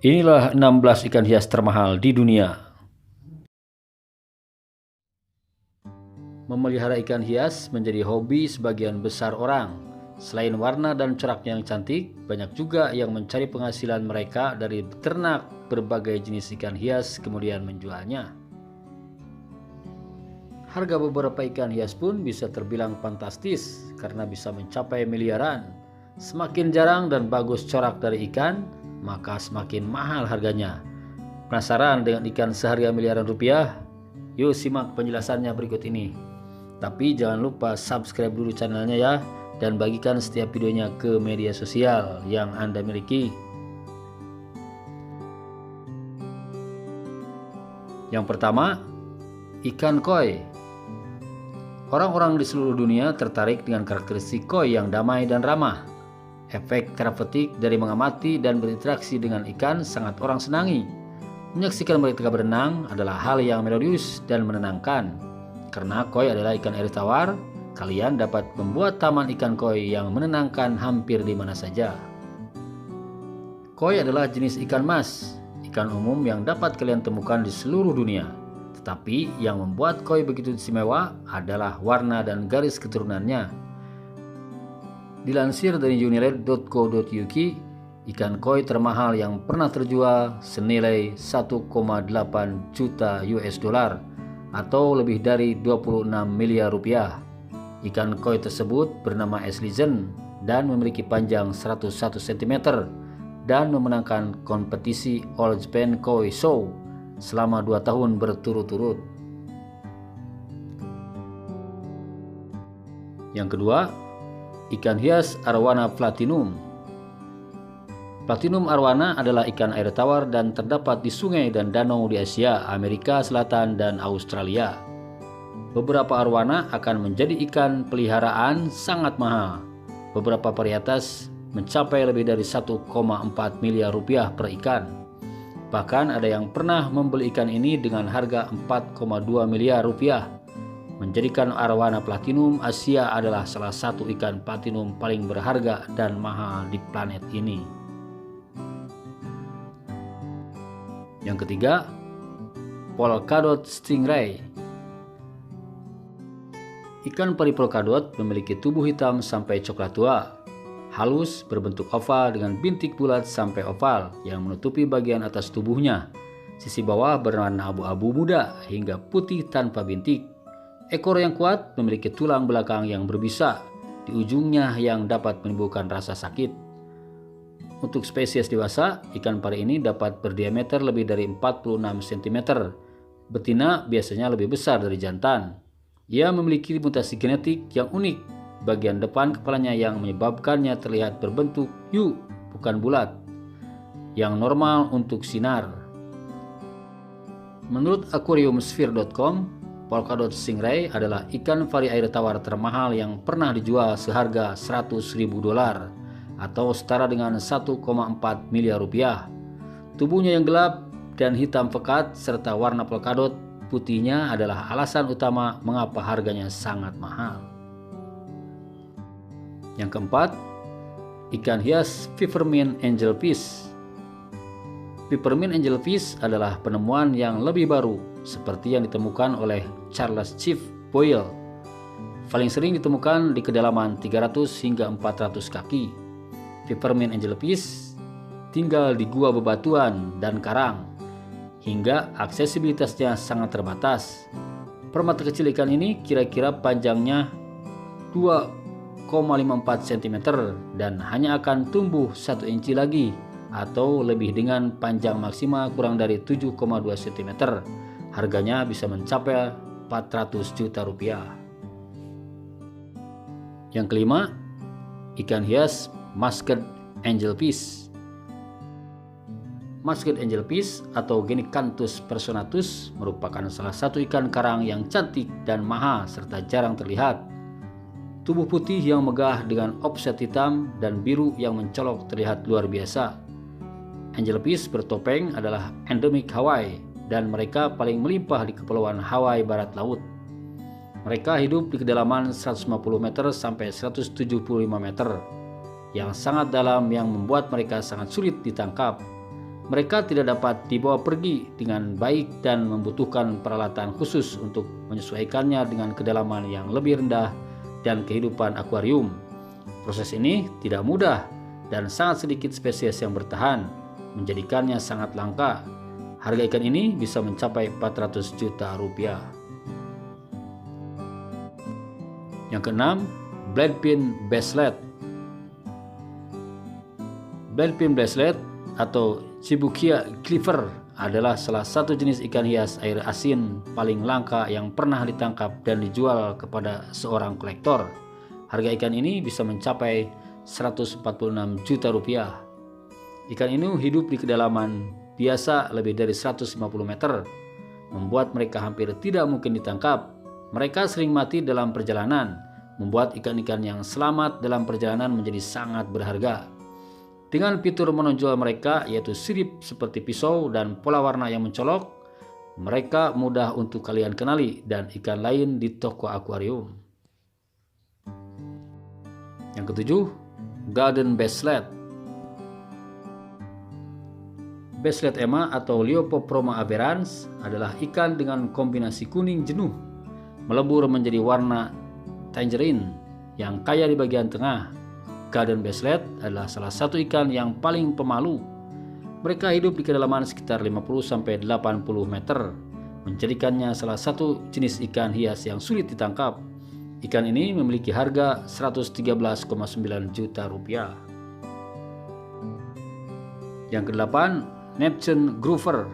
Inilah 16 ikan hias termahal di dunia. Memelihara ikan hias menjadi hobi sebagian besar orang. Selain warna dan coraknya yang cantik, banyak juga yang mencari penghasilan mereka dari beternak berbagai jenis ikan hias kemudian menjualnya. Harga beberapa ikan hias pun bisa terbilang fantastis karena bisa mencapai miliaran. Semakin jarang dan bagus corak dari ikan, maka semakin mahal harganya. Penasaran dengan ikan seharga miliaran rupiah? Yuk simak penjelasannya berikut ini. Tapi jangan lupa subscribe dulu channelnya ya, dan bagikan setiap videonya ke media sosial yang Anda miliki. Yang pertama, ikan koi. Orang-orang di seluruh dunia tertarik dengan karakteristik koi yang damai dan ramah. Efek terapeutik dari mengamati dan berinteraksi dengan ikan sangat orang senangi. Menyaksikan mereka berenang adalah hal yang melodius dan menenangkan. Karena koi adalah ikan air tawar, kalian dapat membuat taman ikan koi yang menenangkan hampir di mana saja. Koi adalah jenis ikan mas, ikan umum yang dapat kalian temukan di seluruh dunia. Tetapi yang membuat koi begitu istimewa adalah warna dan garis keturunannya. Dilansir dari unilever.co.uk, ikan koi termahal yang pernah terjual senilai 1,8 juta US dollar atau lebih dari 26 miliar rupiah. Ikan koi tersebut bernama Ashleyzen dan memiliki panjang 101 cm dan memenangkan kompetisi All Japan Koi Show selama 2 tahun berturut-turut. Yang kedua, ikan hias arwana platinum. Platinum arwana adalah ikan air tawar dan terdapat di sungai dan danau di Asia, Amerika Selatan, dan Australia. Beberapa arwana akan menjadi ikan peliharaan sangat mahal. Beberapa varietas mencapai lebih dari 1,4 miliar rupiah per ikan. Bahkan ada yang pernah membeli ikan ini dengan harga 4,2 miliar rupiah. Menjadikan arwana platinum Asia adalah salah satu ikan platinum paling berharga dan mahal di planet ini. Yang ketiga, polkadot stingray. Ikan pari polkadot memiliki tubuh hitam sampai coklat tua, halus berbentuk oval dengan bintik bulat sampai oval yang menutupi bagian atas tubuhnya. Sisi bawah berwarna abu-abu muda hingga putih tanpa bintik. Ekor yang kuat memiliki tulang belakang yang berbisa di ujungnya yang dapat menimbulkan rasa sakit. Untuk spesies dewasa, ikan pari ini dapat berdiameter lebih dari 46 cm. Betina biasanya lebih besar dari jantan. Ia memiliki mutasi genetik yang unik. Bagian depan kepalanya yang menyebabkannya terlihat berbentuk U, bukan bulat, yang normal untuk sinar. Menurut aquariumsphere.com, polkadot stingray adalah ikan vari air tawar termahal yang pernah dijual seharga 100.000 dolar atau setara dengan 1,4 miliar rupiah. Tubuhnya yang gelap dan hitam pekat serta warna polkadot putihnya adalah alasan utama mengapa harganya sangat mahal. Yang keempat, ikan hias peppermint angelfish. Peppermint angelfish adalah penemuan yang lebih baru, seperti yang ditemukan oleh Charles Chief Boyle. Paling sering ditemukan di kedalaman 300 hingga 400 kaki. Peppermint angelfish tinggal di gua bebatuan dan karang, hingga aksesibilitasnya sangat terbatas. Permata kecil ikan ini kira-kira panjangnya 2,54 cm dan hanya akan tumbuh 1 inci lagi atau lebih dengan panjang maksimal kurang dari 7,2 cm. Harganya bisa mencapai 400 juta rupiah. Yang kelima, ikan hias musket angelfish. Musket angelfish atau Genicanthus personatus merupakan salah satu ikan karang yang cantik dan mahal serta jarang terlihat. Tubuh putih yang megah dengan offset hitam dan biru yang mencolok terlihat luar biasa. Angelfish bertopeng adalah endemik Hawaii dan mereka paling melimpah di kepulauan Hawaii barat laut. Mereka hidup di kedalaman 150 meter sampai 175 meter yang sangat dalam yang membuat mereka sangat sulit ditangkap. Mereka tidak dapat dibawa pergi dengan baik dan membutuhkan peralatan khusus untuk menyesuaikannya dengan kedalaman yang lebih rendah dan kehidupan akuarium. Proses ini tidak mudah dan sangat sedikit spesies yang bertahan, menjadikannya sangat langka. Harga ikan ini bisa mencapai 400 juta rupiah. Yang keenam, Blackfin Basslet. Blackfin Basslet atau Cibukia Clipper adalah salah satu jenis ikan hias air asin paling langka yang pernah ditangkap dan dijual kepada seorang kolektor. Harga ikan ini bisa mencapai 146 juta rupiah. Ikan ini hidup di kedalaman biasa lebih dari 150 meter, membuat mereka hampir tidak mungkin ditangkap. Mereka sering mati dalam perjalanan, membuat ikan-ikan yang selamat dalam perjalanan menjadi sangat berharga. Dengan fitur menonjol mereka yaitu sirip seperti pisau dan pola warna yang mencolok, mereka mudah untuk kalian kenali dan ikan lain di toko akuarium. Yang ketujuh, Golden Basslet. Basslet Emma atau Liopoproma aberrans adalah ikan dengan kombinasi kuning jenuh melebur menjadi warna tangerine yang kaya di bagian tengah. Golden Basslet adalah salah satu ikan yang paling pemalu. Mereka hidup di kedalaman sekitar 50-80 meter, menjadikannya salah satu jenis ikan hias yang sulit ditangkap. Ikan ini memiliki harga 113,9 juta rupiah. Yang kedelapan, Neptune Grouper.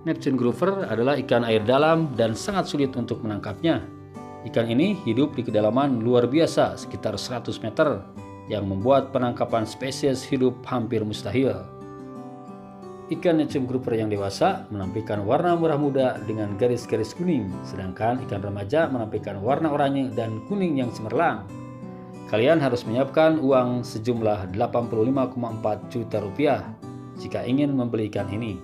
Neptune Grouper adalah ikan air dalam dan sangat sulit untuk menangkapnya. Ikan ini hidup di kedalaman luar biasa sekitar 100 meter yang membuat penangkapan spesies hidup hampir mustahil. Ikan Neptune Grouper yang dewasa menampilkan warna merah muda dengan garis-garis kuning, sedangkan ikan remaja menampilkan warna oranye dan kuning yang cemerlang. Kalian harus menyiapkan uang sejumlah 85,4 juta rupiah jika ingin membeli ikan ini.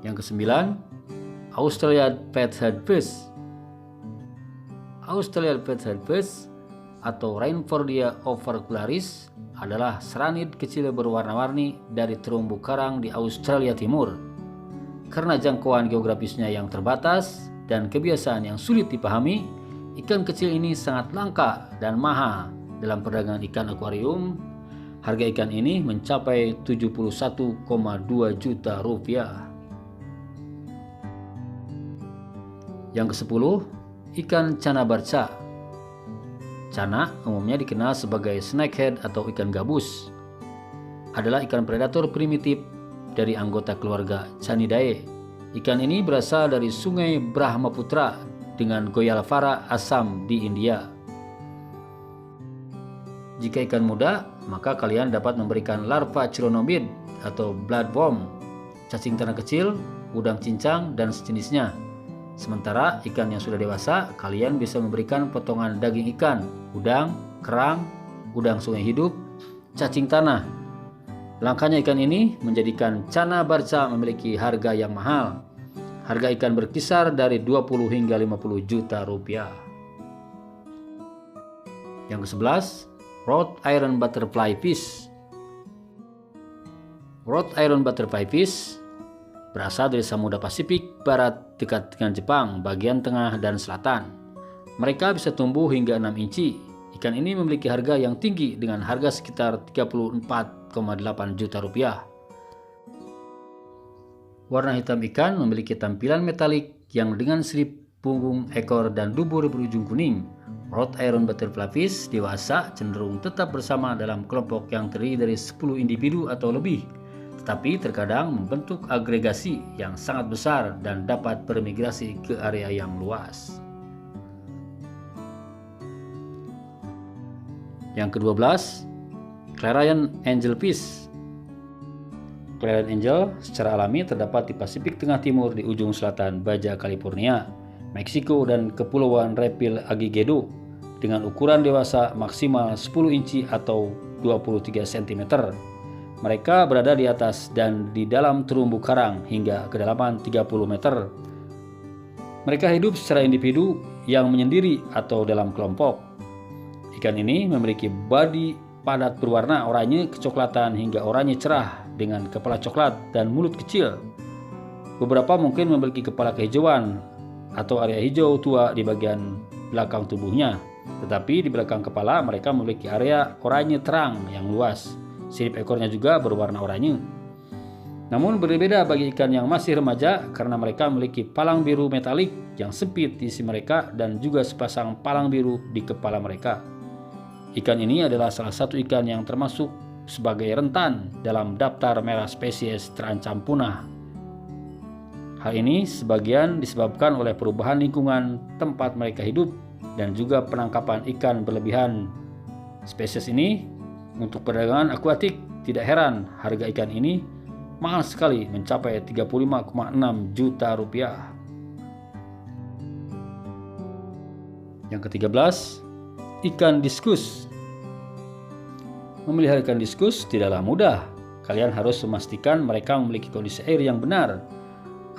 Yang kesembilan, Australian Fathead Fish. Australian Fathead Fish atau Reinfordia opercularis adalah seranid kecil berwarna-warni dari terumbu karang di Australia Timur. Karena jangkauan geografisnya yang terbatas dan kebiasaan yang sulit dipahami, ikan kecil ini sangat langka dan mahal dalam perdagangan ikan akuarium. Harga ikan ini mencapai 71,2 juta rupiah. Yang ke-10, ikan cana barca. Cana umumnya dikenal sebagai snakehead atau ikan gabus. Adalah ikan predator primitif dari anggota keluarga Canidae. Ikan ini berasal dari sungai Brahmaputra dengan Goyalvara, Assam di India. Jika ikan muda, maka kalian dapat memberikan larva chironomid atau bloodworm, cacing tanah kecil, udang cincang, dan sejenisnya. Sementara ikan yang sudah dewasa, kalian bisa memberikan potongan daging ikan, udang, kerang, udang sungai hidup, cacing tanah. Langkanya ikan ini menjadikan cana barca memiliki harga yang mahal. Harga ikan berkisar dari 20 hingga 50 juta rupiah. Yang ke-11, Rhode Iron Butterfly Fish. Rhode Iron Butterfly Fish berasal dari Samudra Pasifik Barat dekat dengan Jepang, bagian tengah dan selatan. Mereka bisa tumbuh hingga 6 inci. Ikan ini memiliki harga yang tinggi dengan harga sekitar 34,8 juta rupiah. Warna hitam ikan memiliki tampilan metalik yang dengan sirip punggung, ekor, dan dubur berujung kuning. Rhode Iron Butterfly Fish dewasa cenderung tetap bersama dalam kelompok yang terdiri dari 10 individu atau lebih, tetapi terkadang membentuk agregasi yang sangat besar dan dapat bermigrasi ke area yang luas. Yang ke-12, Clarion Angelfish. Clarion Angel secara alami terdapat di Pasifik Tengah Timur di ujung selatan Baja California, Meksiko, dan Kepulauan Reptil Aguinaldo dengan ukuran dewasa maksimal 10 inci atau 23 cm. Mereka berada di atas dan di dalam terumbu karang hingga kedalaman 30 meter. Mereka hidup secara individu yang menyendiri atau dalam kelompok. Ikan ini memiliki bodi padat berwarna oranye kecoklatan hingga oranye cerah dengan kepala coklat dan mulut kecil. Beberapa mungkin memiliki kepala kehijauan atau area hijau tua di bagian belakang tubuhnya. Tetapi di belakang kepala mereka memiliki area oranye terang yang luas. Sirip ekornya juga berwarna oranye. Namun berbeda bagi ikan yang masih remaja karena mereka memiliki palang biru metalik yang sempit di sisi mereka dan juga sepasang palang biru di kepala mereka. Ikan ini adalah salah satu ikan yang termasuk sebagai rentan dalam daftar merah spesies terancam punah. Hal ini sebagian disebabkan oleh perubahan lingkungan tempat mereka hidup dan juga penangkapan ikan berlebihan. Spesies ini untuk perdagangan akuatik, tidak heran harga ikan ini mahal sekali mencapai 35,6 juta rupiah. Yang ke-13, ikan diskus. Memelihara ikan diskus tidaklah mudah. Kalian harus memastikan mereka memiliki kondisi air yang benar.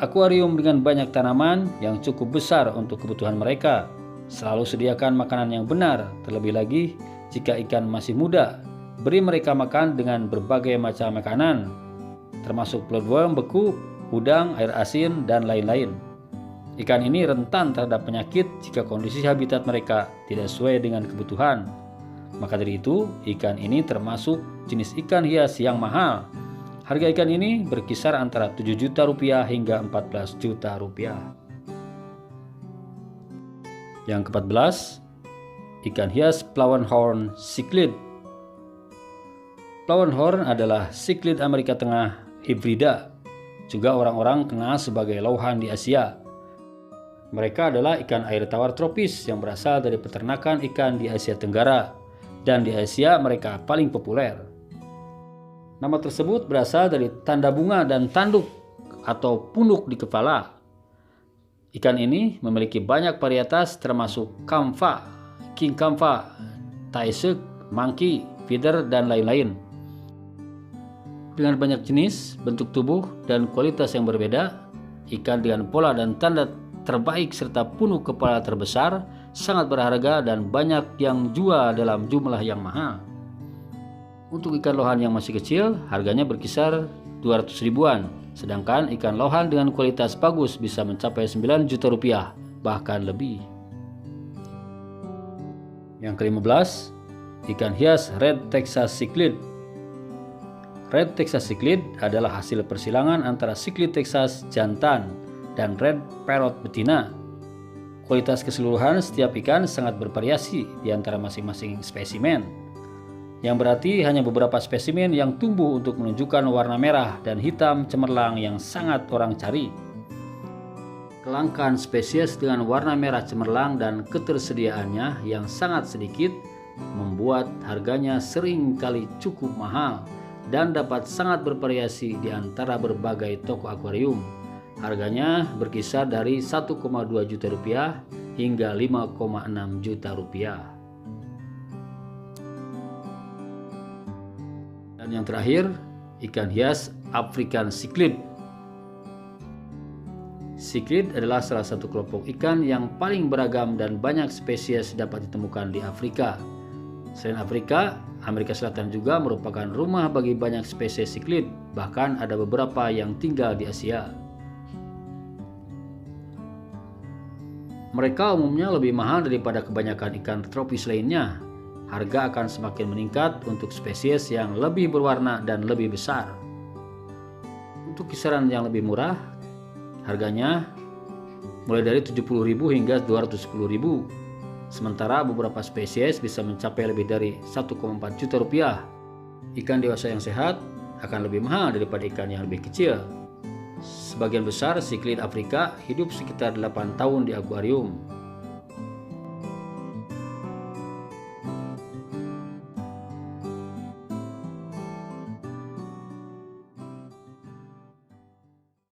Akuarium dengan banyak tanaman yang cukup besar untuk kebutuhan mereka. Selalu sediakan makanan yang benar, terlebih lagi jika ikan masih muda. Beri mereka makan dengan berbagai macam makanan, termasuk bloodworm beku, udang, air asin, dan lain-lain. Ikan ini rentan terhadap penyakit jika kondisi habitat mereka tidak sesuai dengan kebutuhan. Maka dari itu, ikan ini termasuk jenis ikan hias yang mahal. Harga ikan ini berkisar antara 7 juta rupiah hingga 14 juta rupiah. Yang ke-14, ikan hias plowhorn cichlid. Plowhorn adalah cichlid Amerika Tengah hibrida. Juga orang-orang kenal sebagai lauhan di Asia. Mereka adalah ikan air tawar tropis yang berasal dari peternakan ikan di Asia Tenggara, dan di Asia mereka paling populer. Nama tersebut berasal dari tanda bunga dan tanduk atau punuk di kepala. Ikan ini memiliki banyak varietas termasuk kamfa, king kamfa, taisuk, monkey, feeder, dan lain-lain. Dengan banyak jenis, bentuk tubuh, dan kualitas yang berbeda, ikan dengan pola dan tanda terbaik serta punuk kepala terbesar sangat berharga dan banyak yang jual dalam jumlah yang mahal. Untuk ikan lohan yang masih kecil, harganya berkisar 200 ribuan, sedangkan ikan lohan dengan kualitas bagus bisa mencapai 9 juta rupiah, bahkan lebih. Yang ke-15, ikan hias Red Texas Cichlid. Red Texas Cichlid adalah hasil persilangan antara Cichlid Texas jantan dan Red Parrot betina. Kualitas keseluruhan setiap ikan sangat bervariasi di antara masing-masing spesimen, yang berarti hanya beberapa spesimen yang tumbuh untuk menunjukkan warna merah dan hitam cemerlang yang sangat orang cari. Kelangkaan spesies dengan warna merah cemerlang dan ketersediaannya yang sangat sedikit membuat harganya sering kali cukup mahal dan dapat sangat bervariasi di antara berbagai toko akuarium. Harganya berkisar dari 1,2 juta rupiah hingga 5,6 juta rupiah. Dan yang terakhir, ikan hias African cichlid. Cichlid adalah salah satu kelompok ikan yang paling beragam dan banyak spesies dapat ditemukan di Afrika. Selain Afrika, Amerika Selatan juga merupakan rumah bagi banyak spesies cichlid, bahkan ada beberapa yang tinggal di Asia. Mereka umumnya lebih mahal daripada kebanyakan ikan tropis lainnya. Harga akan semakin meningkat untuk spesies yang lebih berwarna dan lebih besar. Untuk kisaran yang lebih murah, harganya mulai dari 70.000 hingga 210.000. Sementara beberapa spesies bisa mencapai lebih dari 1,4 juta rupiah. Ikan dewasa yang sehat akan lebih mahal daripada ikan yang lebih kecil. Sebagian besar cichlid Afrika hidup sekitar 8 tahun di akuarium.